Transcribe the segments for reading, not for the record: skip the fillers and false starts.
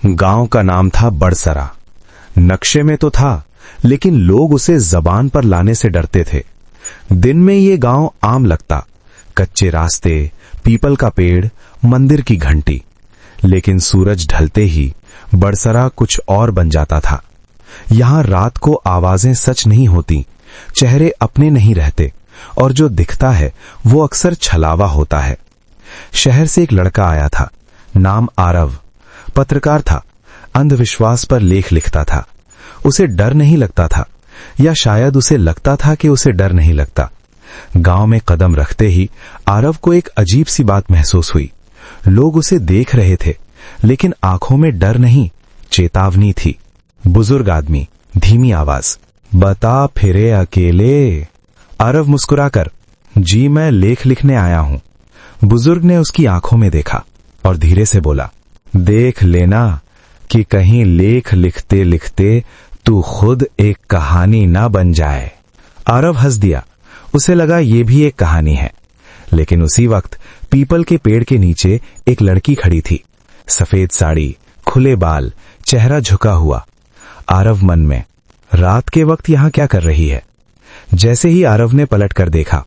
गांव का नाम था बड़सरा। नक्शे में तो था, लेकिन लोग उसे जबान पर लाने से डरते थे। दिन में ये गांव आम लगता, कच्चे रास्ते, पीपल का पेड़, मंदिर की घंटी। लेकिन सूरज ढलते ही बड़सरा कुछ और बन जाता था। यहां रात को आवाजें सच नहीं होती, चेहरे अपने नहीं रहते, और जो दिखता है वो अक्सर छलावा होता है। शहर से एक लड़का आया था, नाम आरव। पत्रकार था, अंधविश्वास पर लेख लिखता था। उसे डर नहीं लगता था, या शायद उसे लगता था कि उसे डर नहीं लगता। गांव में कदम रखते ही आरव को एक अजीब सी बात महसूस हुई। लोग उसे देख रहे थे, लेकिन आंखों में डर नहीं, चेतावनी थी। बुजुर्ग आदमी, धीमी आवाज, बता फिरे अकेले। आरव मुस्कुराकर, जी मैं लेख लिखने आया हूं। बुजुर्ग ने उसकी आंखों में देखा और धीरे से बोला, देख लेना कि कहीं लेख लिखते लिखते तू खुद एक कहानी ना बन जाए। आरव हंस दिया, उसे लगा ये भी एक कहानी है। लेकिन उसी वक्त पीपल के पेड़ के नीचे एक लड़की खड़ी थी, सफेद साड़ी, खुले बाल, चेहरा झुका हुआ। आरव मन में, रात के वक्त यहां क्या कर रही है? जैसे ही आरव ने पलट कर देखा,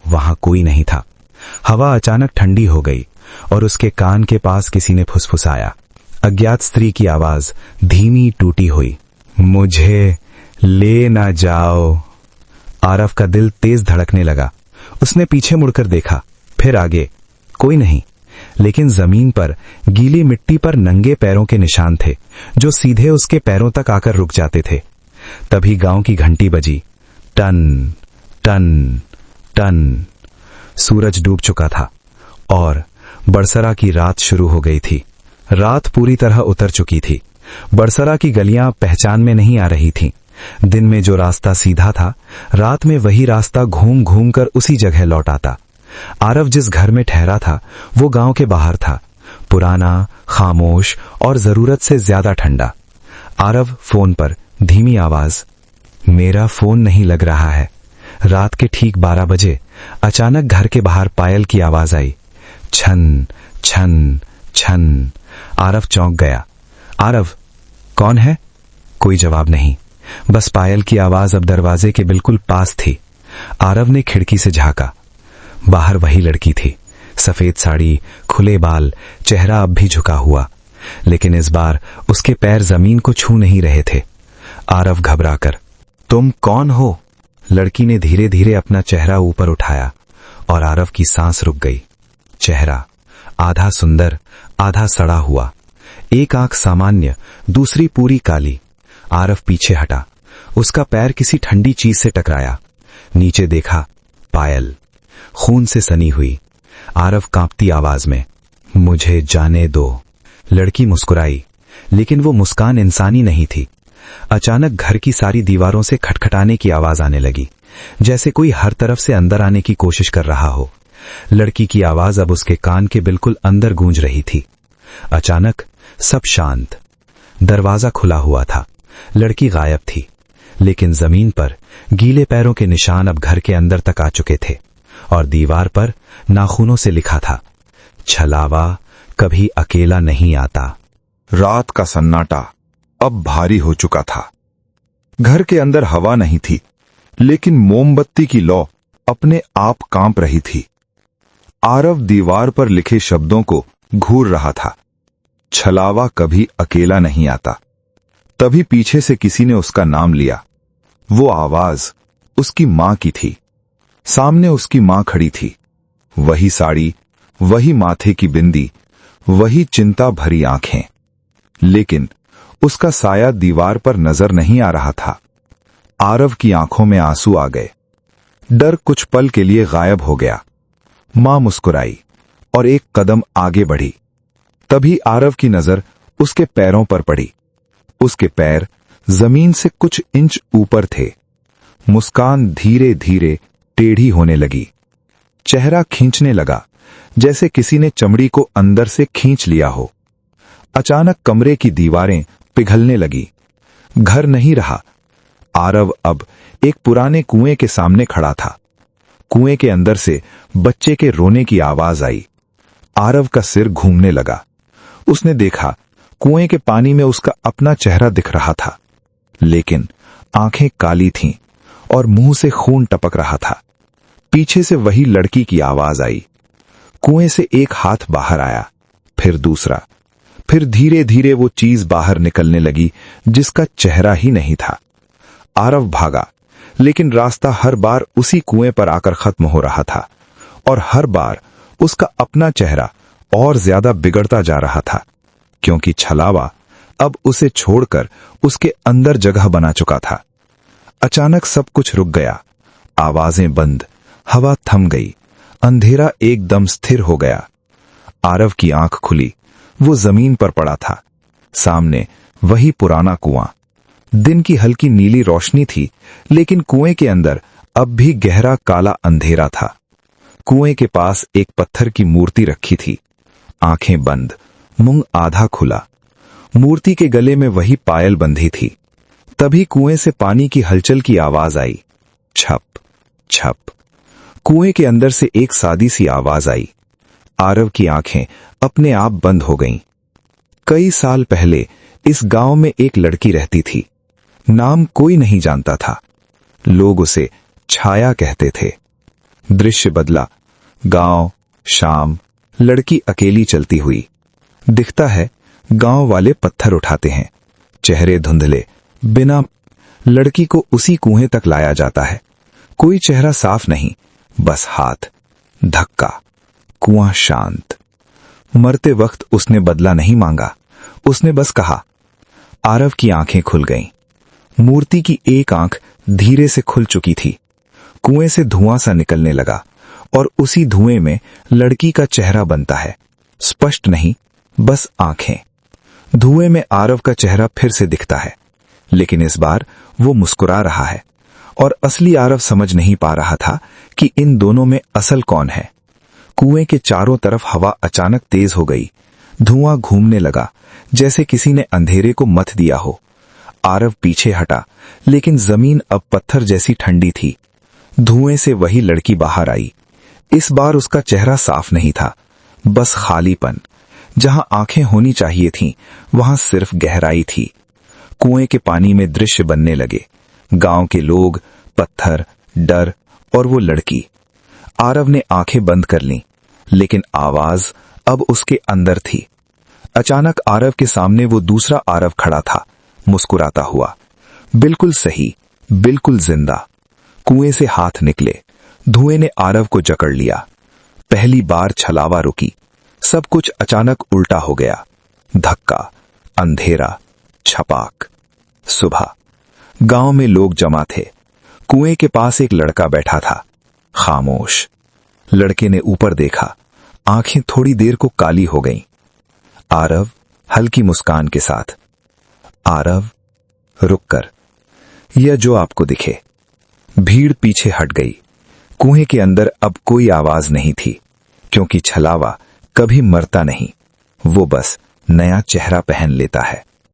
वहां कोई नहीं था। हवा अचानक ठंडी हो गई और उसके कान के पास किसी ने फुसफुसाया। अज्ञात स्त्री की आवाज धीमी टूटी हुई, मुझे ले ना जाओ। आरव का दिल तेज धड़कने लगा। उसने पीछे मुड़कर देखा, फिर आगे, कोई नहीं। लेकिन जमीन पर गीली मिट्टी पर नंगे पैरों के निशान थे, जो सीधे उसके पैरों तक आकर रुक जाते थे। तभी गांव की घंटी बजी, टन टन टन। सूरज डूब चुका था और बड़सरा की रात शुरू हो गई थी। रात पूरी तरह उतर चुकी थी। बड़सरा की गलियां पहचान में नहीं आ रही थीं। दिन में जो रास्ता सीधा था, रात में वही रास्ता घूम घूम कर उसी जगह लौट आता। आरव जिस घर में ठहरा था वो गांव के बाहर था, पुराना, खामोश और जरूरत से ज्यादा ठंडा। आरव फोन पर, धीमी आवाज, मेरा फोन नहीं लग रहा है। रात के ठीक 12 बजे अचानक घर के बाहर पायल की आवाज आई, छन छन छन। आरव चौंक गया। आरव, कौन है? कोई जवाब नहीं, बस पायल की आवाज अब दरवाजे के बिल्कुल पास थी। आरव ने खिड़की से झांका। बाहर वही लड़की थी, सफेद साड़ी, खुले बाल, चेहरा अब भी झुका हुआ। लेकिन इस बार उसके पैर जमीन को छू नहीं रहे थे। आरव घबराकर, तुम कौन हो? लड़की ने धीरे धीरे अपना चेहरा ऊपर उठाया और आरव की सांस रुक गई। चेहरा आधा सुंदर, आधा सड़ा हुआ। एक आंख सामान्य, दूसरी पूरी काली। आरव पीछे हटा। उसका पैर किसी ठंडी चीज से टकराया। नीचे देखा, पायल, खून से सनी हुई। आरव कांपती आवाज में, मुझे जाने दो। लड़की मुस्कुराई, लेकिन वो मुस्कान इंसानी नहीं थी। अचानक घर की सारी दीवारों से खटखटाने की आवाज आने लगी, जैसे कोई हर तरफ से अंदर आने की कोशिश कर रहा हो। लड़की की आवाज अब उसके कान के बिल्कुल अंदर गूंज रही थी। अचानक सब शांत। दरवाजा खुला हुआ था। लड़की गायब थी, लेकिन जमीन पर गीले पैरों के निशान अब घर के अंदर तक आ चुके थे और दीवार पर नाखूनों से लिखा था, छलावा कभी अकेला नहीं आता। रात का सन्नाटा अब भारी हो चुका था। घर के अंदर हवा नहीं थी, लेकिन मोमबत्ती की लौ अपने आप कांप रही थी। आरव दीवार पर लिखे शब्दों को घूर रहा था, छलावा कभी अकेला नहीं आता। तभी पीछे से किसी ने उसका नाम लिया। वो आवाज उसकी मां की थी। सामने उसकी मां खड़ी थी, वही साड़ी, वही माथे की बिंदी, वही चिंता भरी आंखें। लेकिन उसका साया दीवार पर नजर नहीं आ रहा था। आरव की आंखों में आंसू आ गए। डर कुछ पल के लिए गायब हो गया। मां मुस्कुराई और एक कदम आगे बढ़ी। तभी आरव की नजर उसके पैरों पर पड़ी। उसके पैर जमीन से कुछ इंच ऊपर थे। मुस्कान धीरे धीरे टेढ़ी होने लगी। चेहरा खींचने लगा, जैसे किसी ने चमड़ी को अंदर से खींच लिया हो। अचानक कमरे की दीवारें पिघलने लगी। घर नहीं रहा। आरव अब एक पुराने कुएं के सामने खड़ा था। कुएं के अंदर से बच्चे के रोने की आवाज आई। आरव का सिर घूमने लगा। उसने देखा कुएं के पानी में उसका अपना चेहरा दिख रहा था, लेकिन आंखें काली थीं और मुंह से खून टपक रहा था। पीछे से वही लड़की की आवाज आई। कुएं से एक हाथ बाहर आया, फिर दूसरा, फिर धीरे धीरे वो चीज बाहर निकलने लगी जिसका चेहरा ही नहीं था। आरव भागा, लेकिन रास्ता हर बार उसी कुएं पर आकर खत्म हो रहा था और हर बार उसका अपना चेहरा और ज्यादा बिगड़ता जा रहा था, क्योंकि छलावा अब उसे छोड़कर उसके अंदर जगह बना चुका था। अचानक सब कुछ रुक गया। आवाजें बंद, हवा थम गई, अंधेरा एकदम स्थिर हो गया। आरव की आंख खुली। वो जमीन पर पड़ा था। सामने वही पुराना कुआं। दिन की हल्की नीली रोशनी थी, लेकिन कुएं के अंदर अब भी गहरा काला अंधेरा था। कुएं के पास एक पत्थर की मूर्ति रखी थी, आंखें बंद, मुंह आधा खुला। मूर्ति के गले में वही पायल बंधी थी। तभी कुएं से पानी की हलचल की आवाज आई, छप छप। कुएं के अंदर से एक सादी सी आवाज आई। आरव की आंखें अपने आप बंद हो गईं। कई साल पहले इस गांव में एक लड़की रहती थी। नाम कोई नहीं जानता था। लोग उसे छाया कहते थे। दृश्य बदला। गांव, शाम, लड़की अकेली चलती हुई। दिखता है गांव वाले पत्थर उठाते हैं, चेहरे धुंधले, बिना। लड़की को उसी कुएं तक लाया जाता है। कोई चेहरा साफ नहीं, बस हाथ। धक्का। कुआं शांत। मरते वक्त उसने बदला नहीं मांगा, उसने बस कहा। आरव की आंखें खुल गईं। मूर्ति की एक आंख धीरे से खुल चुकी थी। कुएं से धुआं सा निकलने लगा और उसी धुएं में लड़की का चेहरा बनता है, स्पष्ट नहीं, बस आंखें। धुएं में आरव का चेहरा फिर से दिखता है, लेकिन इस बार वो मुस्कुरा रहा है और असली आरव समझ नहीं पा रहा था कि इन दोनों में असल कौन है। कुएं के चारों तरफ हवा अचानक तेज हो गई। धुआं घूमने लगा, जैसे किसी ने अंधेरे को मथ दिया हो। आरव पीछे हटा, लेकिन जमीन अब पत्थर जैसी ठंडी थी। धुएं से वही लड़की बाहर आई। इस बार उसका चेहरा साफ नहीं था, बस खालीपन। जहां आंखें होनी चाहिए थीं, वहां सिर्फ गहराई थी। कुएं के पानी में दृश्य बनने लगे। गांव के लोग, पत्थर, डर और वो लड़की। आरव ने आंखें बंद कर लीं, लेकिन आवाज अब उसके अंदर थी। अचानक आरव के सामने वो दूसरा आरव खड़ा था, मुस्कुराता हुआ। बिल्कुल सही, बिल्कुल जिंदा। कुएं से हाथ निकले। धुएं ने आरव को जकड़ लिया। पहली बार छलावा रुकी। सब कुछ अचानक उल्टा हो गया। धक्का, अंधेरा, छपाक। सुबह। गांव में लोग जमा थे। कुएं के पास एक लड़का बैठा था, खामोश। लड़के ने ऊपर देखा। आंखें थोड़ी देर को काली हो गईं। आरव हल्की मुस्कान के साथ। आरव, रुक कर। यह जो आपको दिखे। भीड़ पीछे हट गई। कुएं के अंदर अब कोई आवाज नहीं थी, क्योंकि छलावा कभी मरता नहीं, वो बस नया चेहरा पहन लेता है।